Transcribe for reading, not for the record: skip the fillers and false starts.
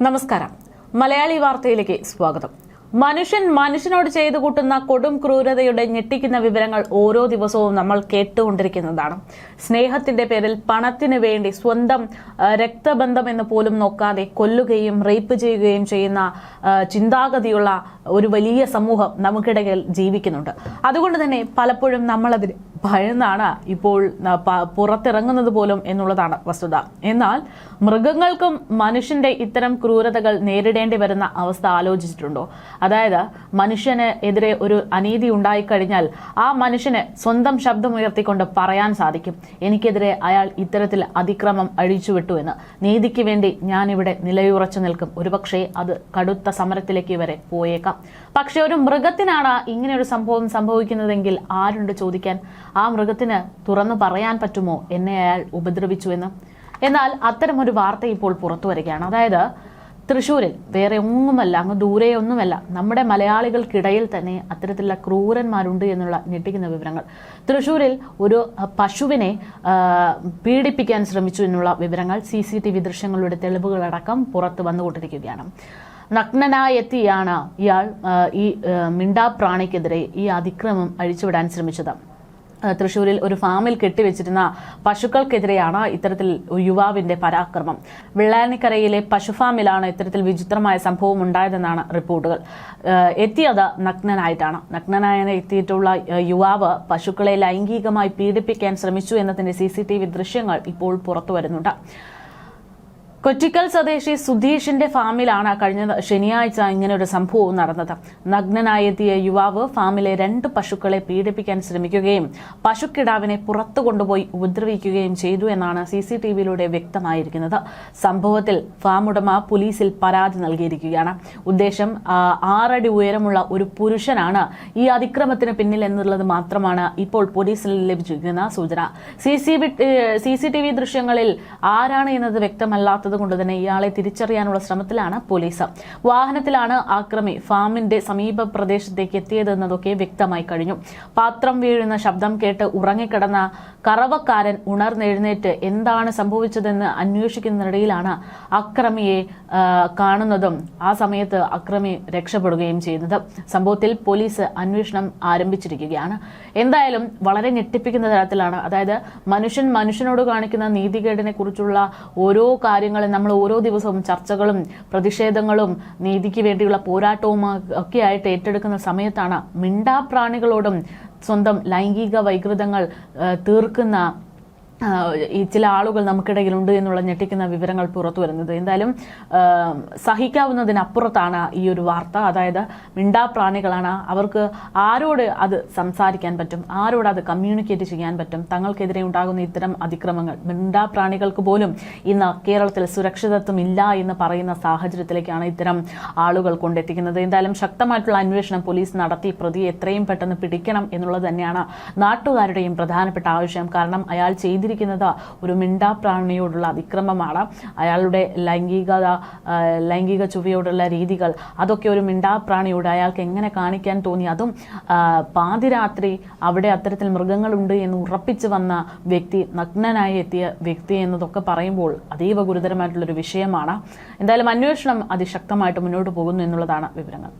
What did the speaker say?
നമസ്കാരം. മലയാളി വാർത്തയിലേക്ക് സ്വാഗതം. മനുഷ്യൻ മനുഷ്യനോട് ചെയ്തു കൂട്ടുന്ന കൊടും ക്രൂരതയുടെ ഞെട്ടിക്കുന്ന വിവരങ്ങൾ ഓരോ ദിവസവും നമ്മൾ കേട്ടുകൊണ്ടിരിക്കുന്നതാണ്. സ്നേഹത്തിന്റെ പേരിൽ പണത്തിന് വേണ്ടി സ്വന്തം രക്തബന്ധം എന്ന് പോലും നോക്കാതെ കൊല്ലുകയും റേപ്പ് ചെയ്യുകയും ചെയ്യുന്ന ചിന്താഗതിയുള്ള ഒരു വലിയ സമൂഹം നമുക്കിടയിൽ ജീവിക്കുന്നുണ്ട്. അതുകൊണ്ട് തന്നെ പലപ്പോഴും നമ്മളതിന് ഭയന്നാണ് ഇപ്പോൾ പുറത്തിറങ്ങുന്നത് പോലും എന്നുള്ളതാണ് വസ്തുത. എന്നാൽ മൃഗങ്ങൾക്കും മനുഷ്യന്റെ ഇത്തരം ക്രൂരതകൾ നേരിടേണ്ടി വരുന്ന അവസ്ഥ ആലോചിച്ചിട്ടുണ്ടോ? അതായത് മനുഷ്യന് എതിരെ ഒരു അനീതി ഉണ്ടായിക്കഴിഞ്ഞാൽ ആ മനുഷ്യന് സ്വന്തം ശബ്ദമുയർത്തിക്കൊണ്ട് പറയാൻ സാധിക്കും, എനിക്കെതിരെ അയാൾ ഇത്തരത്തിൽ അതിക്രമം അഴിച്ചുവിട്ടു എന്ന്. നീതിക്ക് വേണ്ടി ഞാനിവിടെ നിലയുറച്ചു നിൽക്കും. ഒരുപക്ഷെ അത് കടുത്ത സമരത്തിലേക്ക് വരെ പോയേക്കാം. പക്ഷെ ഒരു മൃഗത്തിനാണ് ഇങ്ങനെ ഒരു സംഭവം സംഭവിക്കുന്നതെങ്കിൽ ആരുണ്ട് ചോദിക്കാൻ? ആ മൃഗത്തിന് തുറന്നു പറയാൻ പറ്റുമോ എന്നെ അയാൾ ഉപദ്രവിച്ചു എന്ന്? എന്നാൽ അത്തരമൊരു വാർത്ത ഇപ്പോൾ പുറത്തു വരികയാണ്. അതായത് തൃശ്ശൂരിൽ, വേറെ ഒന്നുമല്ല, അങ്ങ് ദൂരെയൊന്നുമല്ല, നമ്മുടെ മലയാളികൾക്കിടയിൽ തന്നെ അത്തരത്തിലുള്ള ക്രൂരന്മാരുണ്ട് എന്നുള്ള ഞെട്ടിക്കുന്ന വിവരങ്ങൾ. തൃശ്ശൂരിൽ ഒരു പശുവിനെ പീഡിപ്പിക്കാൻ ശ്രമിച്ചു എന്നുള്ള വിവരങ്ങൾ CCTV ദൃശ്യങ്ങളുടെ തെളിവുകളടക്കം പുറത്ത് വന്നുകൊണ്ടിരിക്കുകയാണ്. നഗ്നനായി എത്തിയാണ് ഇയാൾ ഈ മിണ്ടാപ്രാണിക്കെതിരെ ഈ അതിക്രമം അഴിച്ചുവിടാൻ ശ്രമിച്ചത്. തൃശ്ശൂരിൽ ഒരു ഫാമിൽ കെട്ടിവെച്ചിരുന്ന പശുക്കൾക്കെതിരെയാണ് ഇത്തരത്തിൽ യുവാവിന്റെ പരാക്രമം. വെള്ളാനിക്കരയിലെ പശുഫാമിലാണ് ഇത്തരത്തിൽ വിചിത്രമായ സംഭവം ഉണ്ടായതെന്നാണ് റിപ്പോർട്ടുകൾ. എത്തിയത് നഗ്നനായിട്ടാണ്. നഗ്നനായി എത്തിയിട്ടുള്ള യുവാവ് പശുക്കളെ ലൈംഗികമായി പീഡിപ്പിക്കാൻ ശ്രമിച്ചു എന്നതിന്റെ CCTV ദൃശ്യങ്ങൾ ഇപ്പോൾ പുറത്തു വരുന്നുണ്ട്. കൊറ്റിക്കൽ സ്വദേശി സുധീഷിന്റെ ഫാമിലാണ് കഴിഞ്ഞ ശനിയാഴ്ച ഇങ്ങനെ ഒരു സംഭവം നടന്നത്. നഗ്നനായി എത്തിയ യുവാവ് ഫാമിലെ 2 പശുക്കളെ പീഡിപ്പിക്കാൻ ശ്രമിക്കുകയും പശുക്കിടാവിനെ പുറത്തു കൊണ്ടുപോയി ഉപദ്രവിക്കുകയും ചെയ്തു എന്നാണ് CCTVയിലൂടെ വ്യക്തമായിരിക്കുന്നത്. സംഭവത്തിൽ ഫാം ഉടമ പോലീസിൽ പരാതി നൽകിയിരിക്കുകയാണ്. ഉദ്ദേശം 6 അടി ഉയരമുള്ള ഒരു പുരുഷനാണ് ഈ അതിക്രമത്തിന് പിന്നിൽ എന്നുള്ളത് മാത്രമാണ് ഇപ്പോൾ പോലീസിൽ ലഭിച്ചിരിക്കുന്ന സൂചന. CCTV ദൃശ്യങ്ങളിൽ ആരാണ് എന്നത് വ്യക്തമല്ലാത്തത് കൊണ്ട് തന്നെ ഇയാളെ തിരിച്ചറിയാനുള്ള ശ്രമത്തിലാണ് പോലീസ്. വാഹനത്തിലാണ് ആക്രമി ഫാമിന്റെ സമീപ പ്രദേശത്തേക്ക് എത്തിയതെന്നതൊക്കെ വ്യക്തമായി കഴിഞ്ഞു. പാത്രം വീഴുന്ന ശബ്ദം കേട്ട് ഉറങ്ങിക്കിടന്ന കറവക്കാരൻ ഉണർന്നെഴുന്നേറ്റ് എന്താണ് സംഭവിച്ചതെന്ന് അന്വേഷിക്കുന്നതിനിടയിലാണ് അക്രമിയെ കാണുന്നതും ആ സമയത്ത് അക്രമി രക്ഷപ്പെടുകയും ചെയ്യുന്നത്. സംഭവത്തിൽ പോലീസ് അന്വേഷണം ആരംഭിച്ചിരിക്കുകയാണ്. എന്തായാലും വളരെ ഞെട്ടിപ്പിക്കുന്ന തരത്തിലാണ്. അതായത് മനുഷ്യൻ മനുഷ്യനോട് കാണിക്കുന്ന നീതികേടിനെ കുറിച്ചുള്ള ഓരോ കാര്യങ്ങളും നമ്മൾ ഓരോ ദിവസവും ചർച്ചകളും പ്രതിഷേധങ്ങളും നീതിക്ക് വേണ്ടിയുള്ള പോരാട്ടവും ഒക്കെ ആയിട്ട് ഏറ്റെടുക്കുന്ന സമയത്താണ് മിണ്ടാപ്രാണികളോടും സ്വന്തം ലൈംഗിക വൈകൃതങ്ങൾ തീർക്കുന്ന ഈ ചില ആളുകൾ നമുക്കിടയിലുണ്ട് എന്നുള്ള ഞെട്ടിക്കുന്ന വിവരങ്ങൾ പുറത്തു വരുന്നത്. എന്തായാലും സഹിക്കാവുന്നതിനപ്പുറത്താണ് ഈ ഒരു വാർത്ത. അതായത് മിണ്ടാപ്രാണികളാണ്. അവർക്ക് ആരോട് അത് സംസാരിക്കാൻ പറ്റും, ആരോട് അത് കമ്മ്യൂണിക്കേറ്റ് ചെയ്യാൻ പറ്റും? തങ്ങൾക്കെതിരെ ഉണ്ടാകുന്ന ഇത്തരം അതിക്രമങ്ങൾ മിണ്ടാപ്രാണികൾക്ക് പോലും ഇന്ന് കേരളത്തിൽ സുരക്ഷിതത്വം ഇല്ല എന്ന് പറയുന്ന സാഹചര്യത്തിലേക്കാണ് ഇത്തരം ആളുകൾ കൊണ്ടെത്തിക്കുന്നത്. എന്തായാലും ശക്തമായിട്ടുള്ള അന്വേഷണം പോലീസ് നടത്തി പ്രതിയെ എത്രയും പെട്ടെന്ന് പിടിക്കണം എന്നുള്ളത് തന്നെയാണ് നാട്ടുകാരുടെയും പ്രധാനപ്പെട്ട ആവശ്യം. കാരണം അയാൾ ചെയ്തിരിക്കുന്നത് ഒരു മിണ്ടാപ്രാണിയോടുള്ള അതിക്രമമാണ്. അയാളുടെ ലൈംഗിക ചുവയോടുള്ള രീതികൾ, അതൊക്കെ ഒരു മിണ്ടാപ്രാണിയോട് അയാൾക്ക് എങ്ങനെ കാണിക്കാൻ തോന്നി? അതും പാതിരാത്രി അവിടെ അത്തരത്തിൽ മൃഗങ്ങളുണ്ട് എന്ന് ഉറപ്പിച്ചു വന്ന വ്യക്തി, നഗ്നനായി എത്തിയ വ്യക്തി എന്നതൊക്കെ പറയുമ്പോൾ അതീവ ഗുരുതരമായിട്ടുള്ളൊരു വിഷയമാണ്. എന്തായാലും അന്വേഷണം അതിശക്തമായിട്ട് മുന്നോട്ട് പോകുന്നു എന്നുള്ളതാണ് വിവരങ്ങൾ.